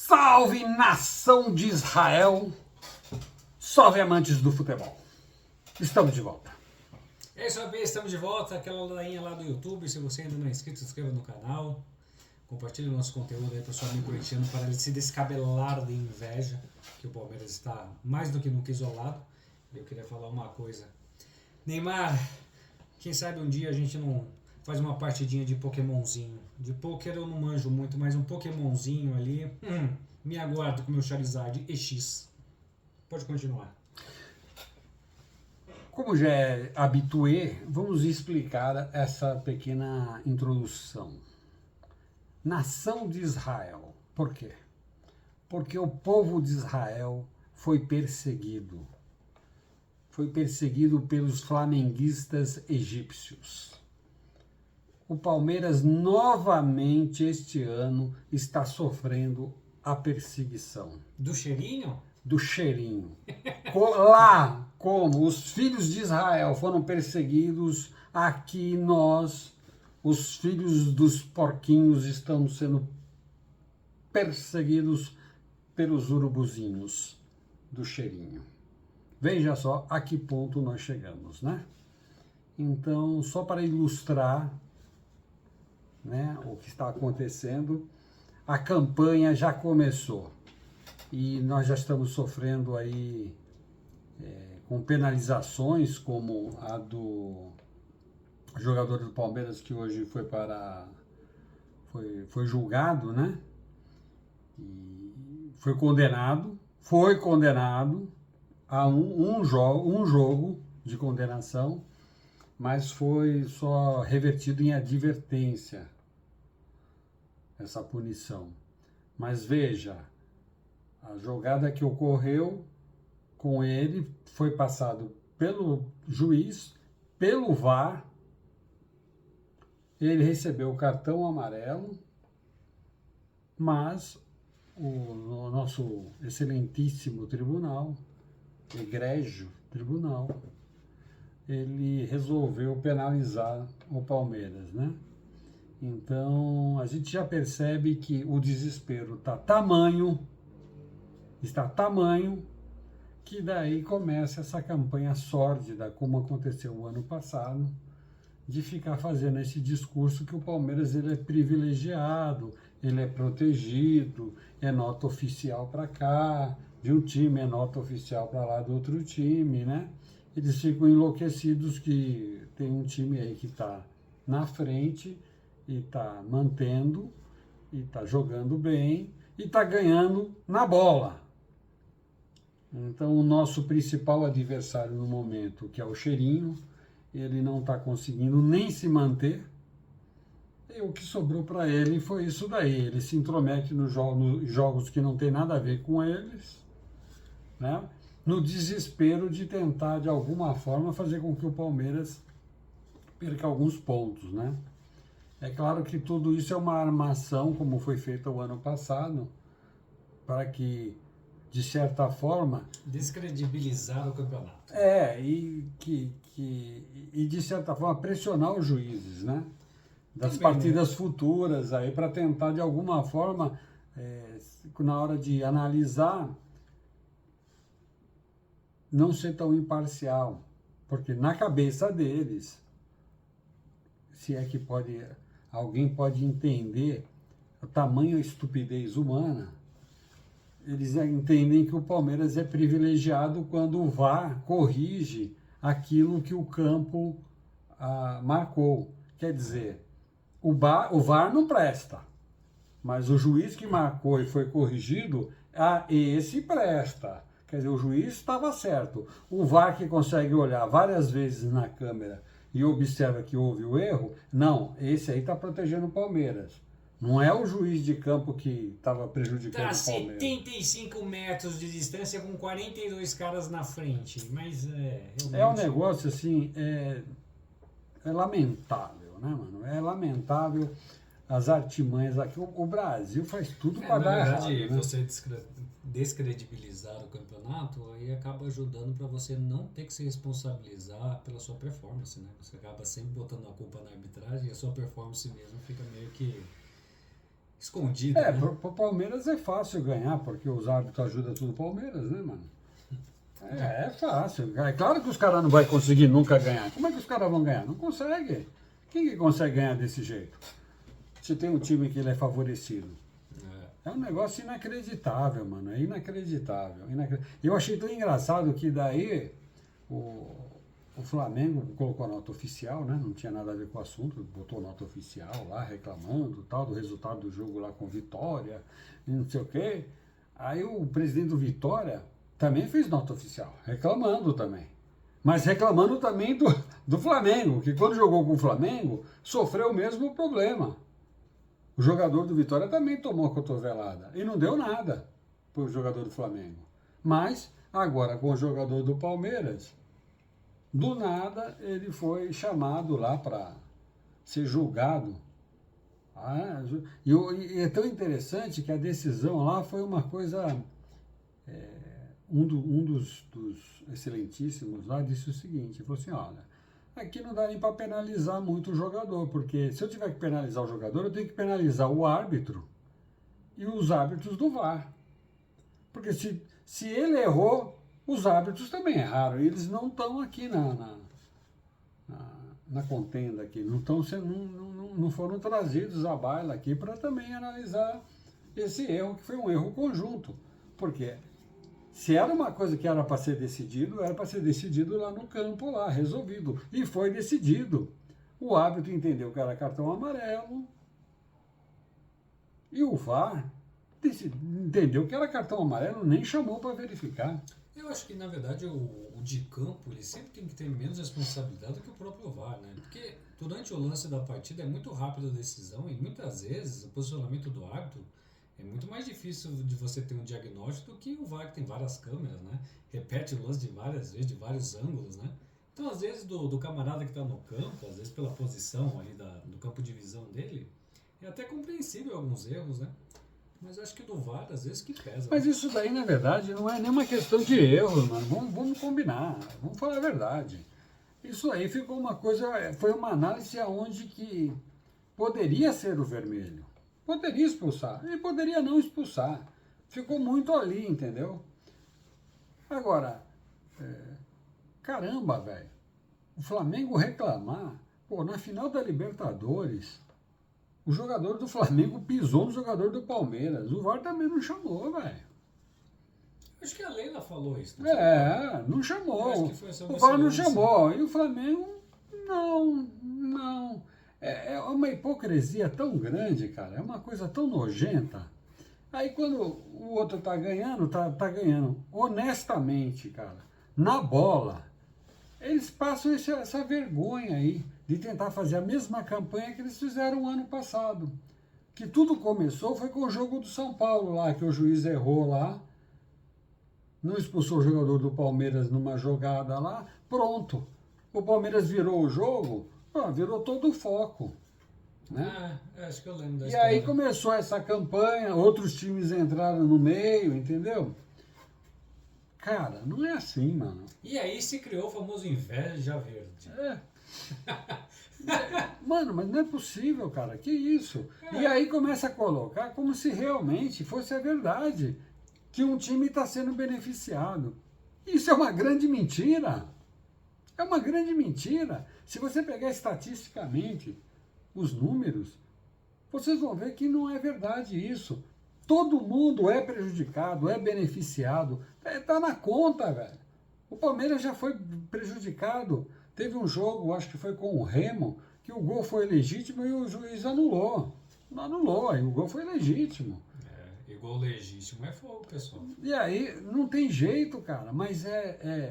Salve, nação de Israel! Salve, amantes do futebol! Estamos de volta. É isso aí, estamos de volta. Aquela ladainha lá do YouTube. Se você ainda não é inscrito, se inscreva no canal. Compartilhe o nosso conteúdo aí para o seu amigo corintiano para ele se descabelar de inveja, que o Palmeiras está mais do que nunca isolado. Eu queria falar uma coisa. Neymar, quem sabe um dia a gente não faz uma partidinha de Pokémonzinho. De pôquer eu não manjo muito, mas um Pokémonzinho ali. Me aguardo com o meu Charizard EX. Pode continuar. Como já é habitué, vamos explicar essa pequena introdução. Nação de Israel. Por quê? Porque o povo de Israel foi perseguido. Foi perseguido pelos flamenguistas egípcios. O Palmeiras novamente este ano está sofrendo a perseguição. Do cheirinho? Do cheirinho. Lá, como os filhos de Israel foram perseguidos, aqui nós, os filhos dos porquinhos, estamos sendo perseguidos pelos urubuzinhos do cheirinho. Veja só a que ponto nós chegamos, né? Então, só para ilustrar, né, o que está acontecendo, a campanha já começou e nós já estamos sofrendo aí com penalizações, como a do jogador do Palmeiras que hoje foi julgado, né? E foi condenado a um jogo de condenação, mas foi só revertido em advertência essa punição. Mas veja, a jogada que ocorreu com ele foi passado pelo juiz, pelo VAR, ele recebeu o cartão amarelo, mas o nosso excelentíssimo tribunal, egrégio tribunal, ele resolveu penalizar o Palmeiras, né? Então, a gente já percebe que o desespero está tamanho, que daí começa essa campanha sórdida, como aconteceu o ano passado, de ficar fazendo esse discurso que o Palmeiras ele é privilegiado, ele é protegido, é nota oficial para cá, de um time é nota oficial para lá do outro time, né? Eles ficam enlouquecidos que tem um time aí que está na frente e está mantendo, e está jogando bem, e está ganhando na bola. Então, o nosso principal adversário no momento, que é o Cheirinho, ele não está conseguindo nem se manter, e o que sobrou para ele foi isso daí. Ele se intromete nos jogos que não tem nada a ver com eles, né? No desespero de tentar, de alguma forma, fazer com que o Palmeiras perca alguns pontos, né? É claro que tudo isso é uma armação, como foi feita o ano passado, para que, de certa forma... descredibilizar o campeonato. E de certa forma, pressionar os juízes, né? Das partidas futuras, aí para tentar, de alguma forma, na hora de analisar, não ser tão imparcial, porque na cabeça deles, se é que alguém pode entender o tamanho da estupidez humana, eles entendem que o Palmeiras é privilegiado quando o VAR corrige aquilo que o campo marcou. Quer dizer, o VAR não presta, mas o juiz que marcou e foi corrigido, esse presta. Quer dizer, o juiz estava certo. O VAR que consegue olhar várias vezes na câmera e observa que houve o erro, não, esse aí está protegendo o Palmeiras. Não é o juiz de campo que estava prejudicando o Palmeiras. 75 metros de distância com 42 caras na frente, mas realmente... É um negócio assim, é lamentável, né, mano? É lamentável as artimanhas aqui. O Brasil faz tudo para dar errado. Na verdade, né? você descredibilizar o campeonato aí acaba ajudando para você não ter que se responsabilizar pela sua performance, né? Você acaba sempre botando a culpa na arbitragem e a sua performance mesmo fica meio que escondida. Né? Pro Palmeiras é fácil ganhar, porque os árbitros ajudam tudo o Palmeiras, né, mano? É fácil. É claro que os caras não vão conseguir nunca ganhar. Como é que os caras vão ganhar? Não consegue. Quem que consegue ganhar desse jeito? Se tem um time que ele é favorecido. É um negócio inacreditável, mano. É inacreditável. Eu achei tão engraçado que daí o Flamengo colocou nota oficial, né? Não tinha nada a ver com o assunto, botou nota oficial lá, reclamando tal, do resultado do jogo lá com Vitória, e não sei o quê. Aí o presidente do Vitória também fez nota oficial, reclamando também. Mas reclamando também do Flamengo, que quando jogou com o Flamengo, sofreu o mesmo problema. O jogador do Vitória também tomou a cotovelada e não deu nada para o jogador do Flamengo. Mas, agora com o jogador do Palmeiras, do nada ele foi chamado lá para ser julgado. E é tão interessante que a decisão lá foi uma coisa... Um dos excelentíssimos lá disse o seguinte, falou assim, olha, aqui não dá nem para penalizar muito o jogador, porque se eu tiver que penalizar o jogador, eu tenho que penalizar o árbitro e os árbitros do VAR. Porque se ele errou, os árbitros também erraram, e eles não estão aqui na contenda aqui, não foram trazidos à baila aqui para também analisar esse erro, que foi um erro conjunto. Porque se era uma coisa que era para ser decidido, era para ser decidido lá no campo, lá, resolvido. E foi decidido. O árbitro entendeu que era cartão amarelo e o VAR entendeu que era cartão amarelo, nem chamou para verificar. Eu acho que, na verdade, o de campo ele sempre tem que ter menos responsabilidade do que o próprio VAR, né? Porque durante o lance da partida é muito rápida a decisão e muitas vezes o posicionamento do árbitro é muito mais difícil de você ter um diagnóstico do que o VAR, que tem várias câmeras, né? Repete o lance de várias vezes, de vários ângulos, né? Então, às vezes, do camarada que está no campo, às vezes pela posição ali do campo de visão dele, é até compreensível alguns erros, né? Mas eu acho que do VAR, às vezes, que pesa. Mas isso daí, na verdade, não é nenhuma questão de erros, mano. Vamos combinar, vamos falar a verdade. Isso aí ficou uma coisa, foi uma análise aonde que poderia ser o vermelho. Poderia expulsar, e poderia não expulsar. Ficou muito ali, entendeu? Agora, caramba, velho. O Flamengo reclamar, pô, na final da Libertadores, o jogador do Flamengo pisou no jogador do Palmeiras. O VAR também não chamou, velho. Acho que a Leila falou isso. Não chamou. Acho que foi essa O VAR não chamou. E o Flamengo, não. É uma hipocrisia tão grande, cara. É uma coisa tão nojenta. Aí quando o outro tá ganhando, tá ganhando honestamente, cara, na bola, eles passam essa vergonha aí de tentar fazer a mesma campanha que eles fizeram o ano passado. Que tudo começou foi com o jogo do São Paulo lá, que o juiz errou lá, não expulsou o jogador do Palmeiras numa jogada lá, pronto. O Palmeiras virou o jogo, virou todo o foco. Né? Acho que eu lembro da E história. aí começou essa campanha, outros times entraram no meio, entendeu? Cara, não é assim, mano. E aí se criou o famoso inveja verde. Mano, mas não é possível, cara. Que isso? E aí começa a colocar como se realmente fosse a verdade que um time está sendo beneficiado. Isso é uma grande mentira. É uma grande mentira. Se você pegar estatisticamente os números, vocês vão ver que não é verdade isso. Todo mundo é prejudicado, é beneficiado. Está na conta, velho. O Palmeiras já foi prejudicado. Teve um jogo, acho que foi com o Remo, que o gol foi legítimo e o juiz anulou. Não anulou, aí o gol foi legítimo. E gol legítimo é fogo, pessoal. E aí, não tem jeito, cara, mas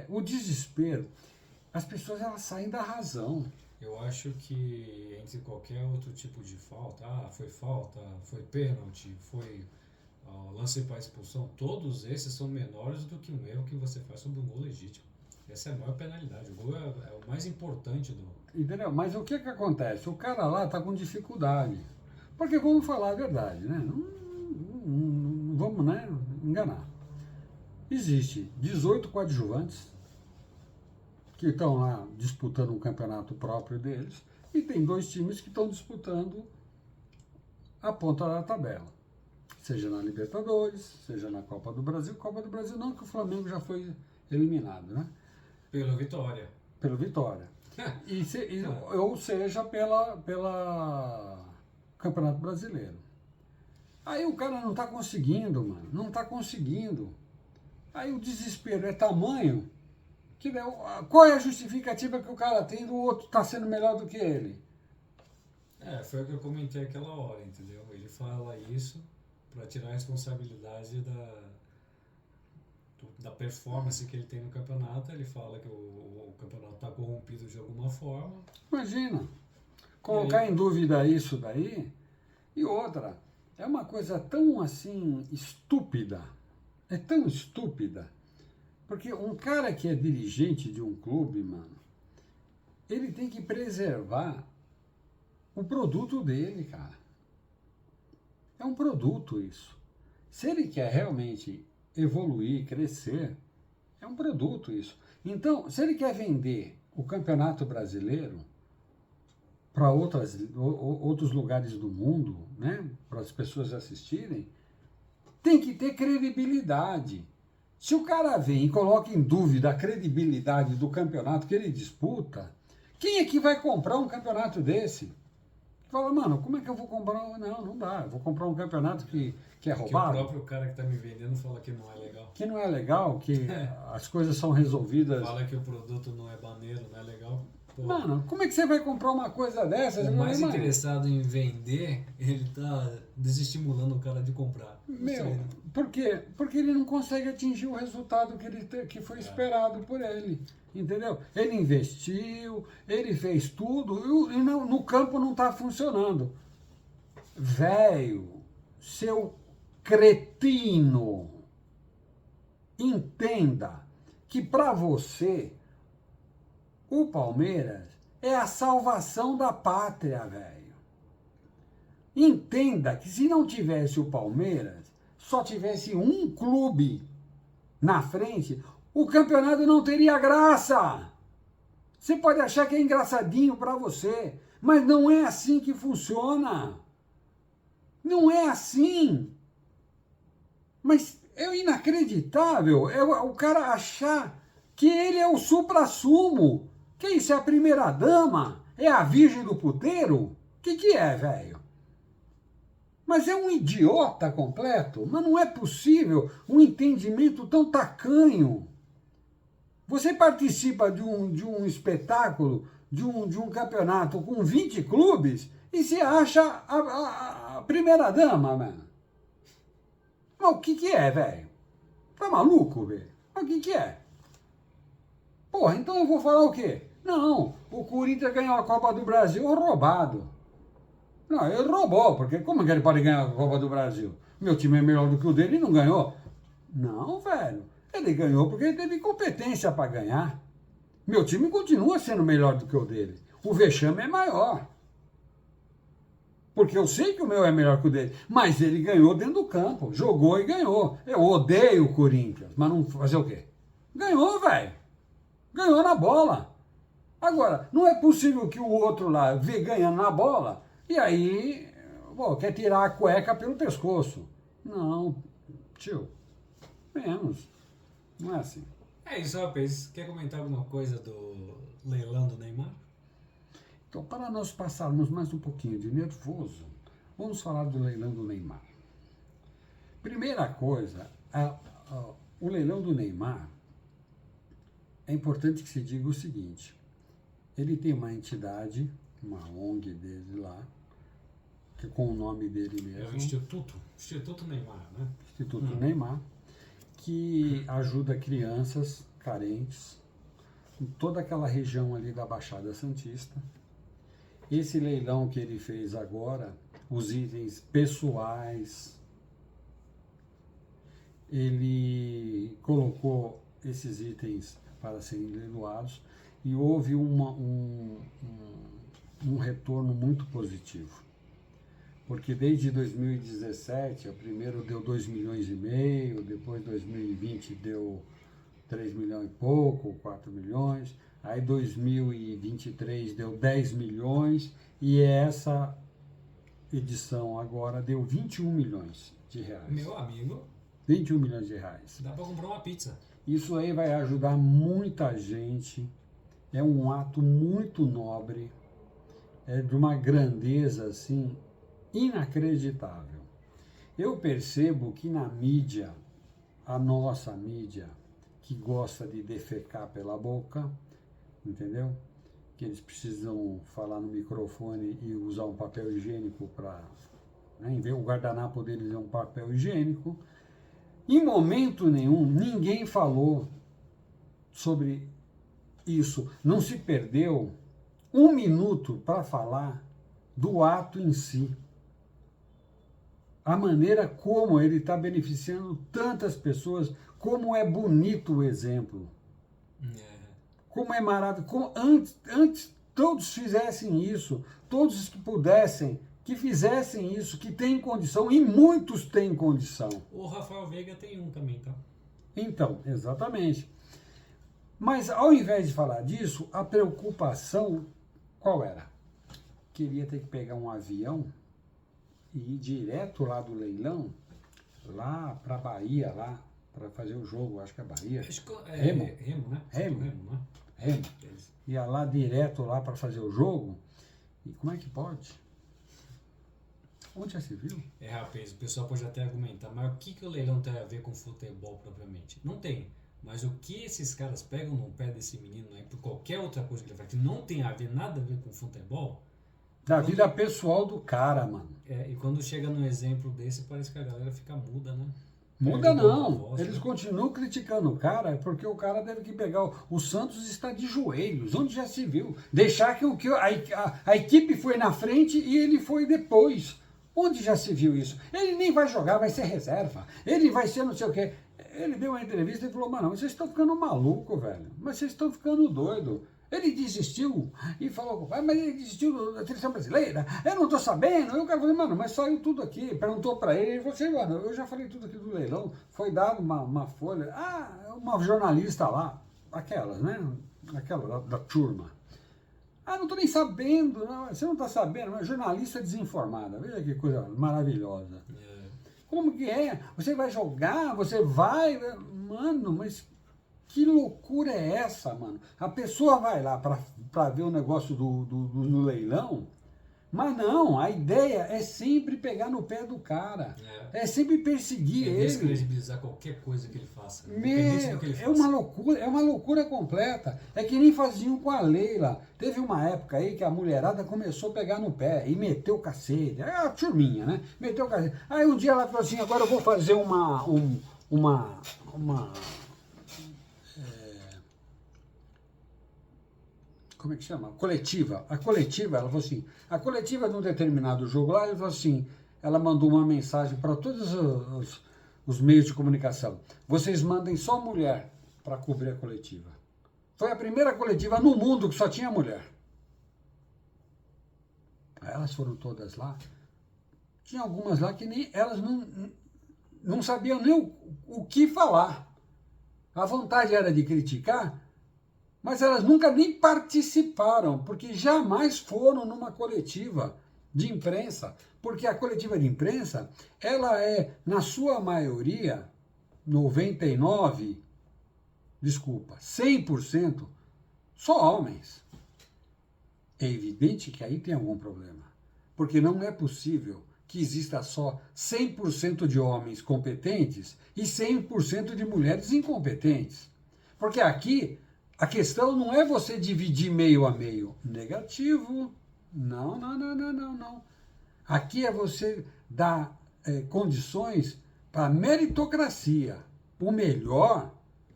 o desespero. As pessoas, elas saem da razão. Eu acho que entre qualquer outro tipo de falta, foi pênalti, foi lance para expulsão, todos esses são menores do que um erro que você faz sobre um gol legítimo. Essa é a maior penalidade. O gol é o mais importante do... Entendeu? Mas o que acontece? O cara lá tá com dificuldade. Porque vamos falar a verdade, né? Não vamos, né, enganar. Existe 18 coadjuvantes que estão lá disputando um campeonato próprio deles e tem 2 times que estão disputando a ponta da tabela. Seja na Libertadores, seja na Copa do Brasil. Copa do Brasil não, que o Flamengo já foi eliminado, né? Pelo Vitória. Pelo Vitória. Ou seja, pela Campeonato Brasileiro. Aí o cara não tá conseguindo, mano. Não tá conseguindo. Aí o desespero é tamanho que qual é a justificativa que o cara tem do outro tá sendo melhor do que ele? Foi o que eu comentei aquela hora, entendeu? Ele fala isso para tirar a responsabilidade da performance que ele tem no campeonato. Ele fala que o campeonato está corrompido de alguma forma. Imagina, colocar em dúvida isso daí. E outra, é uma coisa tão assim estúpida, é tão estúpida, porque um cara que é dirigente de um clube, mano, ele tem que preservar o produto dele, cara. É um produto isso. Se ele quer realmente evoluir, crescer, é um produto isso. Então, se ele quer vender o Campeonato Brasileiro para outros lugares do mundo, né, para as pessoas assistirem, tem que ter credibilidade. Se o cara vem e coloca em dúvida a credibilidade do campeonato que ele disputa, quem é que vai comprar um campeonato desse? Fala, mano, como é que eu vou comprar? Não dá. Eu vou comprar um campeonato que é roubado. Que o próprio cara que está me vendendo fala que não é legal. Que não é legal, que as coisas são resolvidas. Fala que o produto não é maneiro, não é legal. Pô, mano, como é que você vai comprar uma coisa dessas? O mais interessado em vender, ele tá desestimulando o cara de comprar. Meu, por quê? Porque ele não consegue atingir o resultado que foi esperado por ele. Entendeu? Ele investiu, ele fez tudo e no campo não está funcionando. Velho, seu cretino, entenda que para você o Palmeiras é a salvação da pátria, velho. Entenda que se não tivesse o Palmeiras, só tivesse um clube na frente, o campeonato não teria graça. Você pode achar que é engraçadinho para você, mas não é assim que funciona. Não é assim. Mas é inacreditável o cara achar que ele é o suprassumo. Que isso é a primeira dama? É a virgem do puteiro? Que é, velho? Mas é um idiota completo. Mas não é possível um entendimento tão tacanho. Você participa de um espetáculo, de um campeonato com 20 clubes e se acha a primeira dama, mano. Mas o que é, velho? Tá maluco, velho? Mas o que é? Porra, então eu vou falar o quê? Não, o Corinthians ganhou a Copa do Brasil roubado. Não, ele roubou, porque como que ele pode ganhar a Copa do Brasil? Meu time é melhor do que o dele e não ganhou. Não, velho. Ele ganhou porque ele teve competência para ganhar. Meu time continua sendo melhor do que o dele. O vexame é maior. Porque eu sei que o meu é melhor que o dele. Mas ele ganhou dentro do campo. Jogou e ganhou. Eu odeio o Corinthians, mas não fazer o quê? Ganhou, velho. Ganhou na bola. Agora, não é possível que o outro lá vê ganhando na bola e aí quer tirar a cueca pelo pescoço. Não, tio. Menos. Não é assim. É isso, rapaz. Quer comentar alguma coisa do leilão do Neymar? Então, para nós passarmos mais um pouquinho de nervoso, vamos falar do leilão do Neymar. Primeira coisa, o leilão do Neymar, é importante que se diga o seguinte: ele tem uma entidade, uma ONG dele lá, que com o nome dele mesmo. É o Instituto Neymar, né? Instituto Neymar, que ajuda crianças carentes em toda aquela região ali da Baixada Santista. Esse leilão que ele fez agora, os itens pessoais, ele colocou esses itens para serem leiloados e houve um retorno muito positivo. Porque desde 2017, o primeiro deu 2,5 milhões, depois 2020 deu 3 milhões e pouco, 4 milhões, aí 2023 deu 10 milhões, e edição agora deu 21 milhões de reais. Meu amigo, 21 milhões de reais. dá pra comprar uma pizza. Isso aí vai ajudar muita gente. É um ato muito nobre. É de uma grandeza, assim, inacreditável. Eu percebo que na mídia, a nossa mídia, que gosta de defecar pela boca, entendeu? Que eles precisam falar no microfone e usar um papel higiênico para... Né, o guardanapo deles é um papel higiênico. Em momento nenhum, ninguém falou sobre isso. Não se perdeu um minuto para falar do ato em si. A maneira como ele está beneficiando tantas pessoas, como é bonito o exemplo. Como é maravilhoso. Como antes todos fizessem isso, todos que pudessem, que fizessem isso, que têm condição, e muitos têm condição. O Rafael Veiga tem um também, tá? Então, exatamente. Mas ao invés de falar disso, a preocupação qual era? Queria ter que pegar um avião e ir direto lá do leilão, lá para Bahia, lá, para fazer o jogo, acho que é Bahia. Remo, né? Remo. Né? Remo. Ia lá direto lá para fazer o jogo. E como é que pode? Onde já se viu? Rapaz, o pessoal pode até argumentar, mas o que o leilão tem a ver com futebol propriamente? Não tem. Mas o que esses caras pegam no pé desse menino aí, por qualquer outra coisa que ele faz, que não tem nada a ver com futebol... Da vida pessoal do cara, mano. E quando chega num exemplo desse, parece que a galera fica muda, né? Muda não. Eles continuam criticando o cara, porque o cara deve que pegar... O Santos está de joelhos, onde já se viu. Deixar que a equipe foi na frente e ele foi depois. Onde já se viu isso? Ele nem vai jogar, vai ser reserva. Ele vai ser não sei o quê. Ele deu uma entrevista e falou, mano, vocês estão ficando maluco, velho. Mas vocês estão ficando doido. Ele desistiu e falou, mas ele desistiu da seleção brasileira, eu não tô sabendo. Eu falei, mano, mas saiu tudo aqui. Perguntou para ele falou assim, mano, eu já falei tudo aqui do leilão. Foi dado uma folha. Uma jornalista lá, aquelas, né? Aquela da turma. Não tô nem sabendo, não, você não tá sabendo, uma jornalista desinformada. Veja que coisa maravilhosa. Como que é? Você vai jogar, você vai... Mano, mas... Que loucura é essa, mano? A pessoa vai lá para ver o negócio do leilão, mas não, a ideia é sempre pegar no pé do cara. É sempre perseguir ele. Descredibilizar qualquer coisa que ele faça. É uma loucura completa. É que nem faziam com a Leila. Teve uma época aí que a mulherada começou a pegar no pé e meteu o cacete. É a turminha, né? Meteu o cacete. Aí um dia ela falou assim, agora eu vou fazer uma como é que chama? Coletiva. A coletiva, ela falou assim, a coletiva de um determinado jogo lá, ela falou assim, ela mandou uma mensagem para todos os meios de comunicação. Vocês mandem só mulher para cobrir a coletiva. Foi a primeira coletiva no mundo que só tinha mulher. Aí elas foram todas lá. Tinha algumas lá que nem elas não sabiam nem o que falar. A vontade era de criticar, mas elas nunca nem participaram, porque jamais foram numa coletiva de imprensa, porque a coletiva de imprensa, ela é, na sua maioria, 100%, só homens. É evidente que aí tem algum problema, porque não é possível que exista só 100% de homens competentes e 100% de mulheres incompetentes. Porque aqui... A questão não é você dividir meio a meio. Negativo. Não. Aqui é você dar condições para meritocracia. O melhor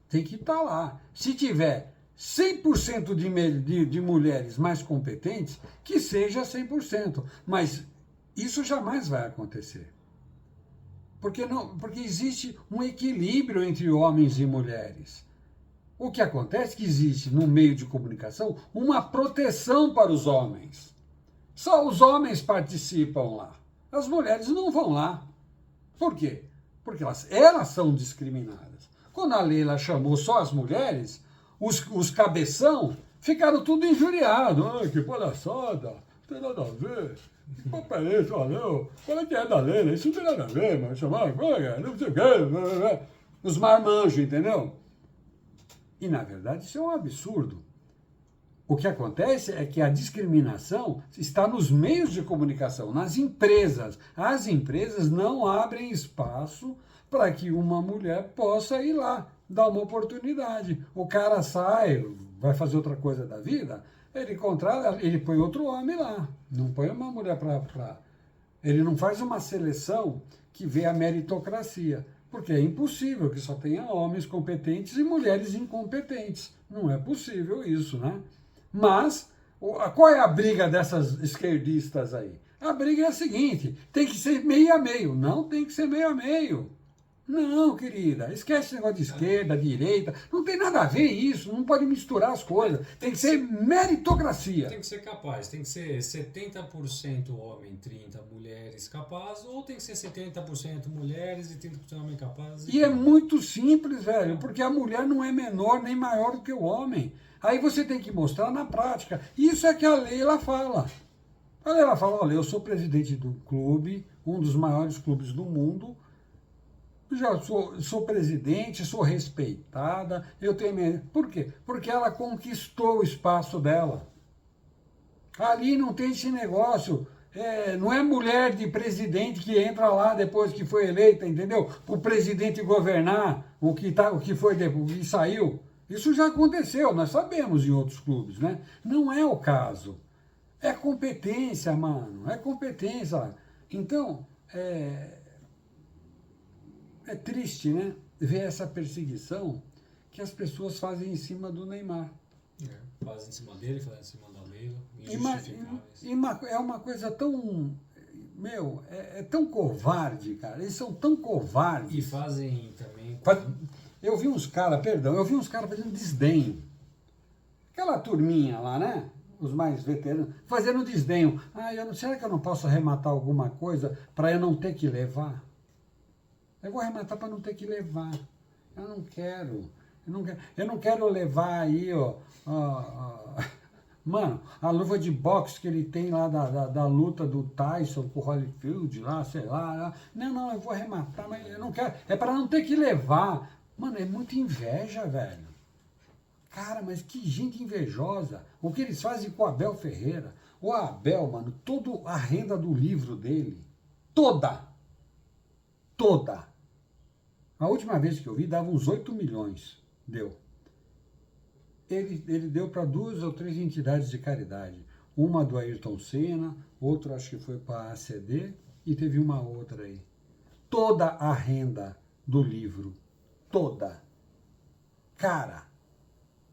tem que estar lá. Se tiver 100% de mulheres mais competentes, que seja 100%. Mas isso jamais vai acontecer. Porque existe um equilíbrio entre homens e mulheres. O que acontece é que existe no meio de comunicação uma proteção para os homens. Só os homens participam lá. As mulheres não vão lá. Por quê? Porque elas são discriminadas. Quando a Leila chamou só as mulheres, os cabeção ficaram tudo injuriados. Que palhaçada, tem nada a ver. Que papo é esse? Olha, qual é que é da Lena? Isso não tem nada a ver, mas chamar, não sei o quê. Os marmanjos, entendeu? E, na verdade, isso é um absurdo. O que acontece é que a discriminação está nos meios de comunicação, nas empresas. As empresas não abrem espaço para que uma mulher possa ir lá, dar uma oportunidade. O cara sai, vai fazer outra coisa da vida, ele contrata, ele põe outro homem lá, não põe uma mulher para... Ele não faz uma seleção que vê a meritocracia, porque é impossível que só tenha homens competentes e mulheres incompetentes. Não é possível isso, né? Mas, qual é a briga dessas esquerdistas aí? A briga é a seguinte, tem que ser meio a meio. Não tem que ser meio a meio. Não, querida, esquece esse negócio de esquerda, direita, não tem nada a ver isso, não pode misturar as coisas. Tem que ser meritocracia. Tem que ser capaz, tem que ser 70% homem, 30% mulheres capazes, ou tem que ser 70% mulheres e 30% homem capazes. E é muito simples, velho, porque a mulher não é menor nem maior do que o homem. Aí você tem que mostrar na prática. Isso é que a Leila fala. A Leila fala, olha, eu sou presidente do clube, um dos maiores clubes do mundo, já sou presidente, sou respeitada, eu tenho... Por quê? Porque ela conquistou o espaço dela. Ali não tem esse negócio, não é mulher de presidente que entra lá depois que foi eleita, entendeu? Para o presidente governar o que foi depois, e saiu. Isso já aconteceu, nós sabemos em outros clubes, né? Não é o caso. É competência, mano, é competência. Então, é triste, né? Ver essa perseguição que as pessoas fazem em cima do Neymar. Fazem em cima dele, fazem em cima da Leila, injustificáveis. É uma coisa tão... Meu, é tão covarde, cara. Eles são tão covardes. E fazem também... Eu vi uns caras fazendo desdenho. Aquela turminha lá, né? Os mais veteranos, fazendo desdenho. Será que eu não posso arrematar alguma coisa para eu não ter que levar? Eu vou arrematar para não ter que levar. Eu não quero. Eu não quero levar aí, mano, a luva de boxe que ele tem lá da luta do Tyson com o Holyfield lá, sei lá. Não, eu vou arrematar, mas eu não quero. É para não ter que levar. Mano, é muita inveja, velho. Cara, mas que gente invejosa. O que eles fazem com o Abel Ferreira. O Abel, mano, toda a renda do livro dele, toda. A última vez que eu vi, dava uns 8 milhões. Deu. Ele deu para 2 ou 3 entidades de caridade. Uma do Ayrton Senna, outra acho que foi para a ACD, e teve uma outra aí. Toda a renda do livro. Toda. Cara,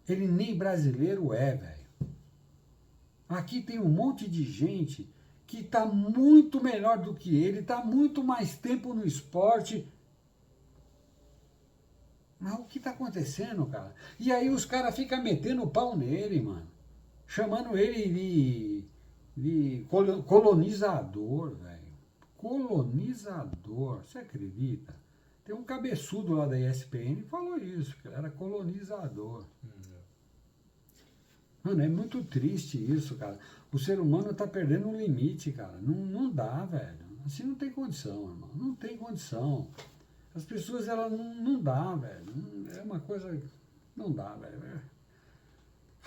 ele nem brasileiro é, velho. Aqui tem um monte de gente que está muito melhor do que ele, está muito mais tempo no esporte. Mas o que está acontecendo, cara? E aí os caras ficam metendo o pau nele, mano. Chamando ele de colonizador, velho. Colonizador. Você acredita? Tem um cabeçudo lá da ESPN que falou isso, que ele era colonizador. Mano, é muito triste isso, cara. O ser humano tá perdendo um limite, cara. Não dá, velho. Assim não tem condição, irmão. Não tem condição. As pessoas, elas não dá, velho. É uma coisa... Não dá, velho.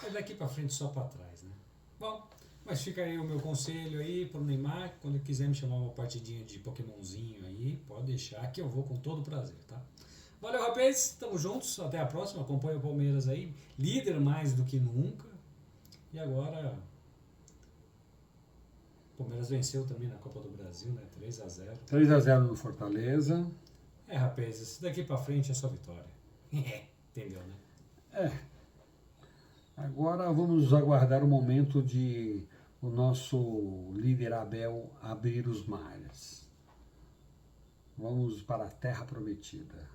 É daqui pra frente só pra trás, né? Bom, mas fica aí o meu conselho aí pro Neymar. Quando quiser me chamar uma partidinha de Pokémonzinho aí, pode deixar que eu vou com todo prazer, tá? Valeu, rapaz. Tamo juntos. Até a próxima. Acompanha o Palmeiras aí. Líder mais do que nunca. E agora... O Palmeiras venceu também na Copa do Brasil, né? 3-0. 3-0 no Fortaleza. Rapaz, isso daqui pra frente é só vitória. Entendeu, né? Agora vamos aguardar o momento de o nosso líder Abel abrir os mares. Vamos para a Terra Prometida.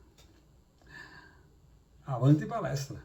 Avante palestra!